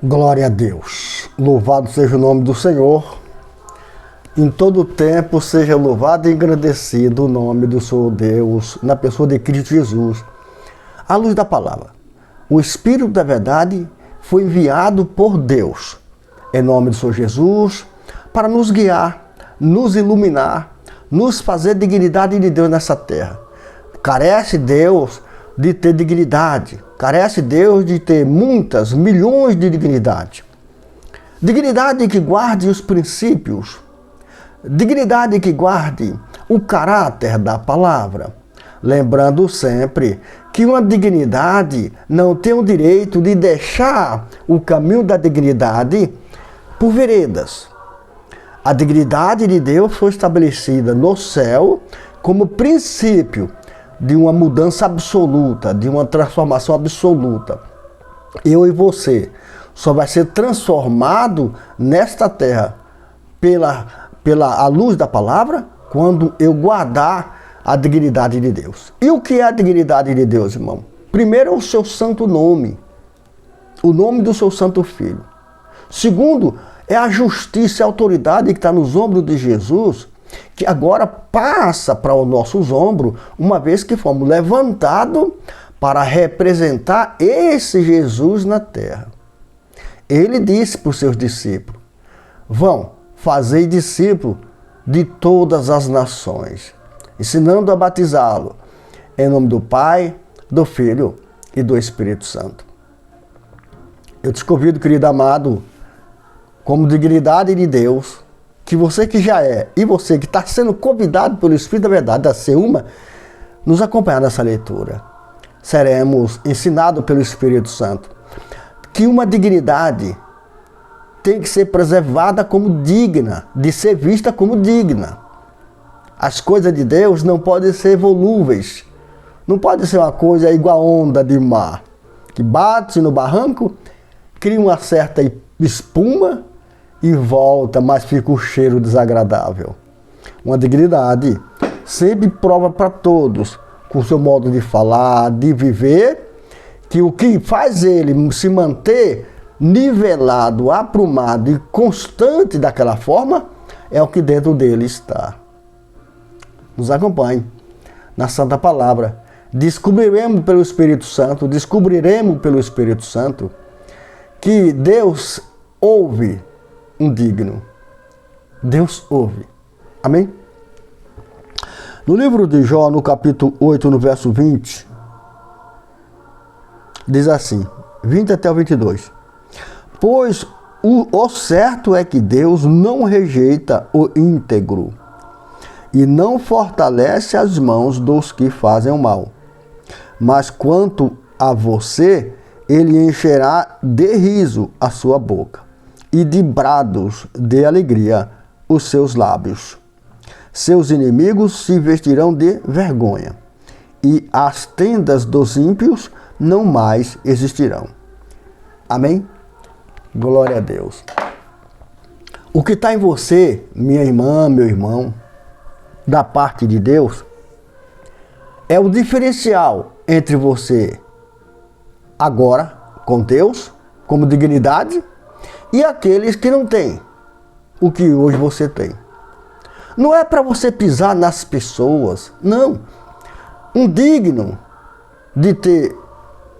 Glória a Deus. Louvado seja o nome do Senhor. Em todo tempo seja louvado e engrandecido o nome do Senhor Deus, na pessoa de Cristo Jesus. À luz da palavra, o Espírito da verdade foi enviado por Deus, em nome do Senhor Jesus, para nos guiar, nos iluminar, nos fazer dignidade de Deus nessa terra. Carece Deus de ter dignidade, carece Deus de ter muitas, milhões de dignidade. Dignidade que guarde os princípios, dignidade que guarde o caráter da palavra. Lembrando sempre que uma dignidade não tem o direito de deixar o caminho da dignidade por veredas. A dignidade de Deus foi estabelecida no céu como princípio de uma mudança absoluta, de uma transformação absoluta. Eu e você só vai ser transformado nesta terra pela luz da palavra quando eu guardar a dignidade de Deus. E o que é a dignidade de Deus, irmão? Primeiro é o seu santo nome, o nome do seu santo filho. Segundo, é a justiça e a autoridade que está nos ombros de Jesus, que agora passa para os nossos ombros, uma vez que fomos levantados para representar esse Jesus na terra. Ele disse para os seus discípulos: vão, fazei discípulos de todas as nações, ensinando a batizá-lo em nome do Pai, do Filho e do Espírito Santo. Eu te convido, querido amado, como dignidade de Deus, que você que já é e você que está sendo convidado pelo Espírito da Verdade a ser uma, nos acompanhar nessa leitura. Seremos ensinados pelo Espírito Santo que uma dignidade tem que ser preservada como digna, de ser vista como digna. As coisas de Deus não podem ser volúveis, não pode ser uma coisa igual a onda de mar, que bate no barranco, cria uma certa espuma e volta, mas fica o cheiro desagradável. Uma dignidade sempre prova para todos, com o seu modo de falar, de viver, que o que faz ele se manter nivelado, aprumado e constante daquela forma, é o que dentro dele está. Nos acompanhe na Santa Palavra. Descobriremos pelo Espírito Santo que Deus ouve um digno. Deus ouve. Amém? No livro de Jó, no capítulo 8, no verso 20, diz assim, 20 até o 22. Pois o certo é que Deus não rejeita o íntegro e não fortalece as mãos dos que fazem o mal. Mas quanto a você, ele encherá de riso a sua boca e de brados de alegria os seus lábios. Seus inimigos se vestirão de vergonha, e as tendas dos ímpios não mais existirão. Amém? Glória a Deus. O que está em você, minha irmã, meu irmão, da parte de Deus, é o diferencial entre você agora com Deus, como dignidade, e aqueles que não têm o que hoje você tem. Não é para você pisar nas pessoas, não. Um digno de ter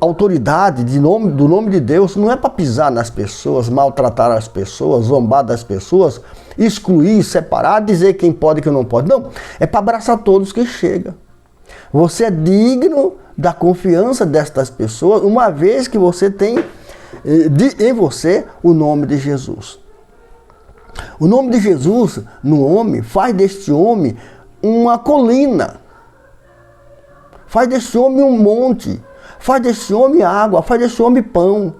autoridade do nome de Deus não é para pisar nas pessoas, maltratar as pessoas, zombar das pessoas, excluir, separar, dizer quem pode e quem não pode. Não, é para abraçar todos que chegam. Você é digno da confiança destas pessoas, uma vez que você tem em você o nome de Jesus. O nome de Jesus no homem faz deste homem uma colina, faz deste homem um monte, faz deste homem água, faz deste homem pão.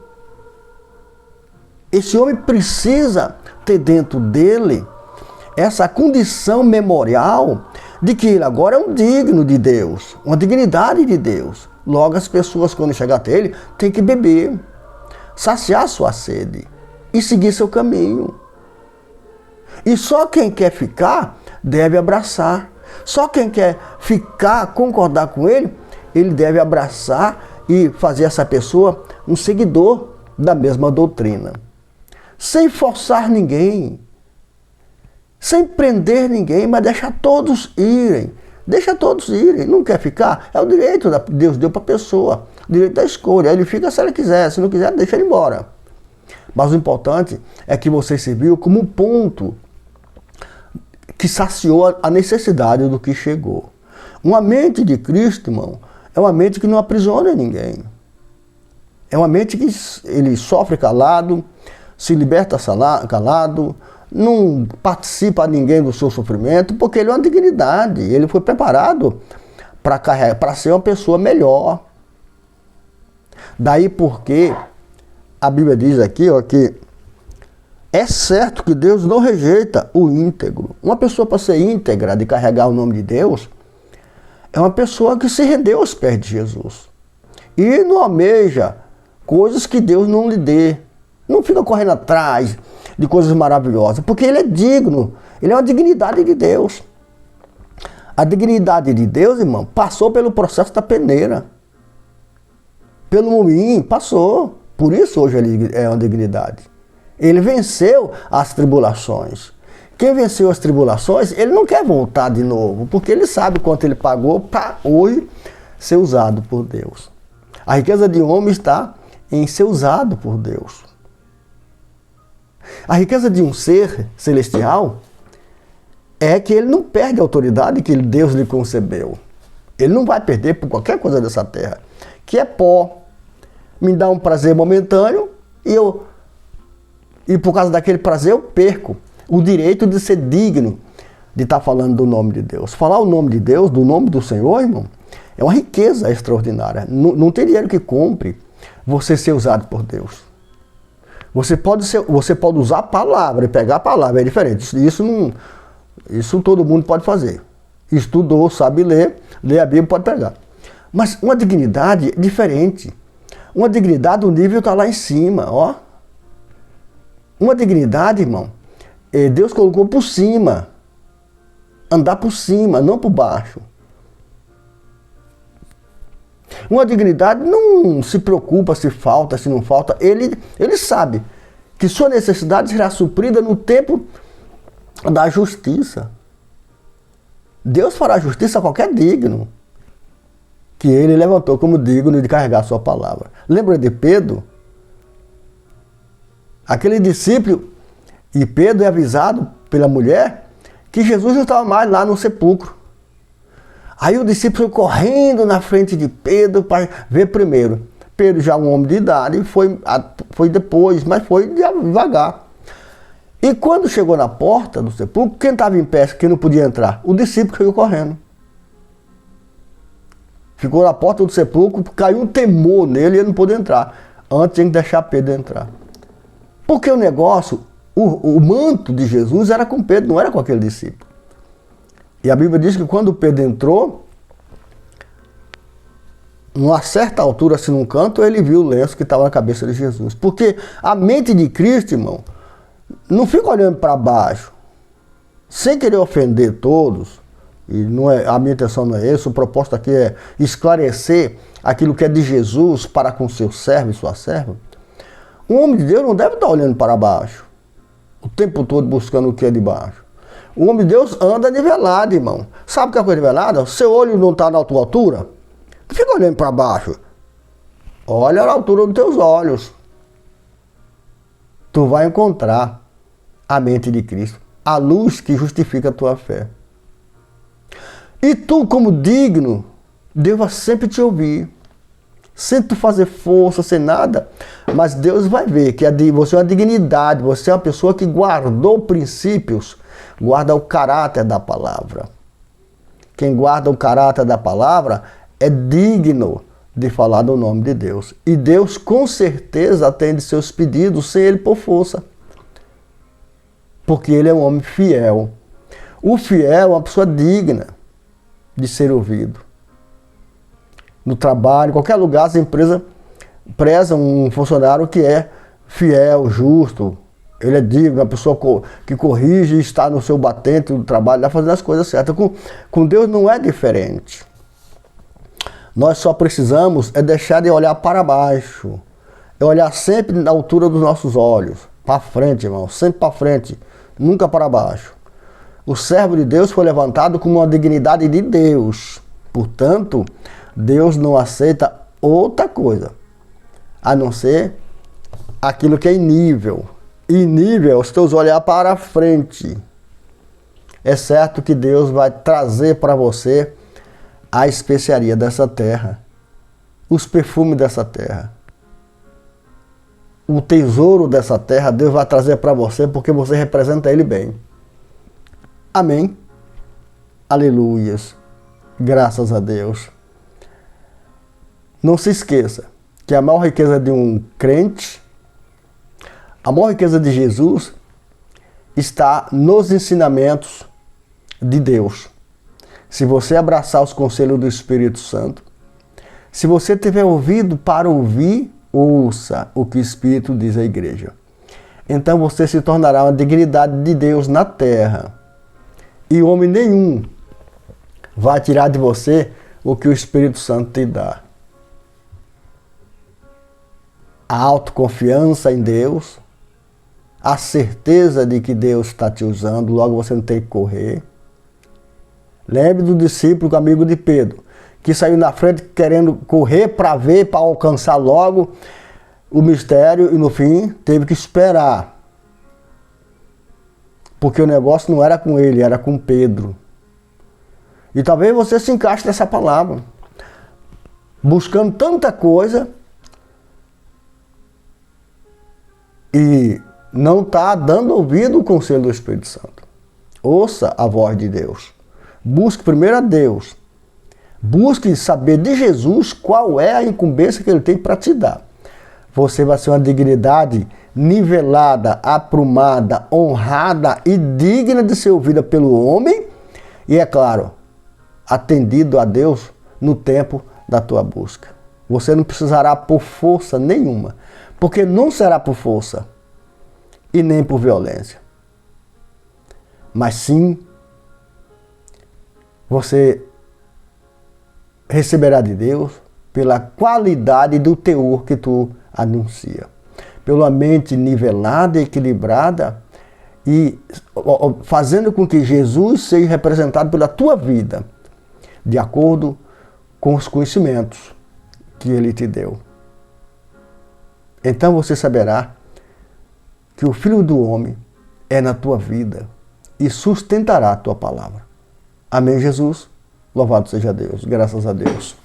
Esse homem precisa ter dentro dele essa condição memorial de que ele agora é um digno de Deus, uma dignidade de Deus. Logo as pessoas, quando chegam até ele, têm que beber, saciar sua sede e seguir seu caminho. E só quem quer ficar deve abraçar. Só quem quer ficar, concordar com ele, ele deve abraçar e fazer essa pessoa um seguidor da mesma doutrina, sem forçar ninguém, sem prender ninguém, mas deixar todos irem. Deixa todos irem. Não quer ficar? É o direito que Deus deu para a pessoa, o direito da escolha. Ele fica se ele quiser, se não quiser, deixa ele embora. Mas o importante é que você se viu como um ponto que saciou a necessidade do que chegou. Uma mente de Cristo, irmão, é uma mente que não aprisiona ninguém. É uma mente que ele sofre calado, se liberta calado, não participa ninguém do seu sofrimento, porque ele é uma dignidade. Ele foi preparado para ser uma pessoa melhor. Daí porque a Bíblia diz aqui, ó, que é certo que Deus não rejeita o íntegro. Uma pessoa para ser íntegra, de carregar o nome de Deus, é uma pessoa que se rendeu aos pés de Jesus. E não almeja coisas que Deus não lhe dê. Não fica correndo atrás de coisas maravilhosas, porque ele é digno. Ele é uma dignidade de Deus. A dignidade de Deus, irmão, passou pelo processo da peneira. Pelo moinho, passou. Por isso hoje ele é uma dignidade. Ele venceu as tribulações. Quem venceu as tribulações, ele não quer voltar de novo, porque ele sabe quanto ele pagou para hoje ser usado por Deus. A riqueza de um homem está em ser usado por Deus. A riqueza de um ser celestial é que ele não perde a autoridade que Deus lhe concebeu. Ele não vai perder por qualquer coisa dessa terra, que é pó. Me dá um prazer momentâneo e por causa daquele prazer eu perco o direito de ser digno de estar falando do nome de Deus. Falar o nome de Deus, do nome do Senhor, irmão, é uma riqueza extraordinária. Não tem dinheiro que compre você ser usado por Deus. Você pode usar a palavra e pegar a palavra, é diferente. Isso todo mundo pode fazer. Estudou, sabe ler a Bíblia, pode pegar. Mas uma dignidade é diferente. Uma dignidade, o nível está lá em cima, ó. Uma dignidade, irmão, Deus colocou por cima. Andar por cima, não por baixo. Uma dignidade não se preocupa se falta, se não falta. Ele sabe que sua necessidade será suprida no tempo da justiça. Deus fará justiça a qualquer digno que ele levantou como digno de carregar a sua palavra. Lembra de Pedro? Aquele discípulo, e Pedro é avisado pela mulher que Jesus não estava mais lá no sepulcro. Aí o discípulo foi correndo na frente de Pedro para ver primeiro. Pedro, já um homem de idade, foi depois, mas foi devagar. E quando chegou na porta do sepulcro, quem estava em pé, quem não podia entrar? O discípulo chegou correndo. Ficou na porta do sepulcro, caiu um temor nele e ele não pôde entrar. Antes tinha que deixar Pedro entrar. Porque o negócio, o manto de Jesus era com Pedro, não era com aquele discípulo. E a Bíblia diz que quando Pedro entrou, numa certa altura, assim num canto, ele viu o lenço que estava na cabeça de Jesus. Porque a mente de Cristo, irmão, não fica olhando para baixo, sem querer ofender todos. E não é, a minha intenção não é essa, o propósito aqui é esclarecer aquilo que é de Jesus para com seu servo e sua serva. Um homem de Deus não deve estar olhando para baixo, o tempo todo buscando o que é de baixo. O homem de Deus anda nivelado, irmão. Sabe o que é coisa nivelada? Seu olho não está na tua altura? Não fica olhando para baixo. Olha na altura dos teus olhos. Tu vai encontrar a mente de Cristo, a luz que justifica a tua fé. E tu, como digno, Deus vai sempre te ouvir. Sem tu fazer força, sem nada. Mas Deus vai ver que você é uma dignidade, você é uma pessoa que guardou princípios, guarda o caráter da palavra. Quem guarda o caráter da palavra é digno de falar do nome de Deus. E Deus com certeza atende seus pedidos sem ele por força. Porque ele é um homem fiel. O fiel é uma pessoa digna de ser ouvido. No trabalho, em qualquer lugar, as empresas prezam um funcionário que é fiel, justo. Ele é digno, uma pessoa que corrige e está no seu batente do trabalho, está fazendo as coisas certas. Com Deus não é diferente. Nós só precisamos é deixar de olhar para baixo. é olhar sempre na altura dos nossos olhos, para frente, irmão, sempre para frente, nunca para baixo. O servo de Deus foi levantado com uma dignidade de Deus. Portanto, Deus não aceita outra coisa, a não ser aquilo que é inível. Inível é os teus olhar para frente. É certo que Deus vai trazer para você a especiaria dessa terra, os perfumes dessa terra. O tesouro dessa terra, Deus vai trazer para você porque você representa Ele bem. Amém? Aleluias. Graças a Deus. Não se esqueça que a maior riqueza de um crente, a maior riqueza de Jesus, está nos ensinamentos de Deus. Se você abraçar os conselhos do Espírito Santo, se você tiver ouvido para ouvir, ouça o que o Espírito diz à igreja. Então você se tornará uma dignidade de Deus na terra. E homem nenhum vai tirar de você o que o Espírito Santo te dá. A autoconfiança em Deus, a certeza de que Deus está te usando, logo você não tem que correr. Lembre do discípulo, amigo de Pedro, que saiu na frente querendo correr para ver, para alcançar logo o mistério e no fim teve que esperar. Porque o negócio não era com ele, era com Pedro. E talvez você se encaixe nessa palavra, buscando tanta coisa e não está dando ouvido ao conselho do Espírito Santo. Ouça a voz de Deus. Busque primeiro a Deus. Busque saber de Jesus qual é a incumbência que Ele tem para te dar. Você vai ser uma dignidade nivelada, aprumada, honrada e digna de ser ouvida pelo homem. E é claro, atendido a Deus no tempo da tua busca. Você não precisará por força nenhuma, porque não será por força e nem por violência. Mas sim, você receberá de Deus pela qualidade do teor que tu anuncia. Pela mente nivelada, equilibrada e fazendo com que Jesus seja representado pela tua vida, de acordo com os conhecimentos que Ele te deu. Então você saberá que o Filho do Homem é na tua vida e sustentará a tua palavra. Amém, Jesus? Louvado seja Deus. Graças a Deus.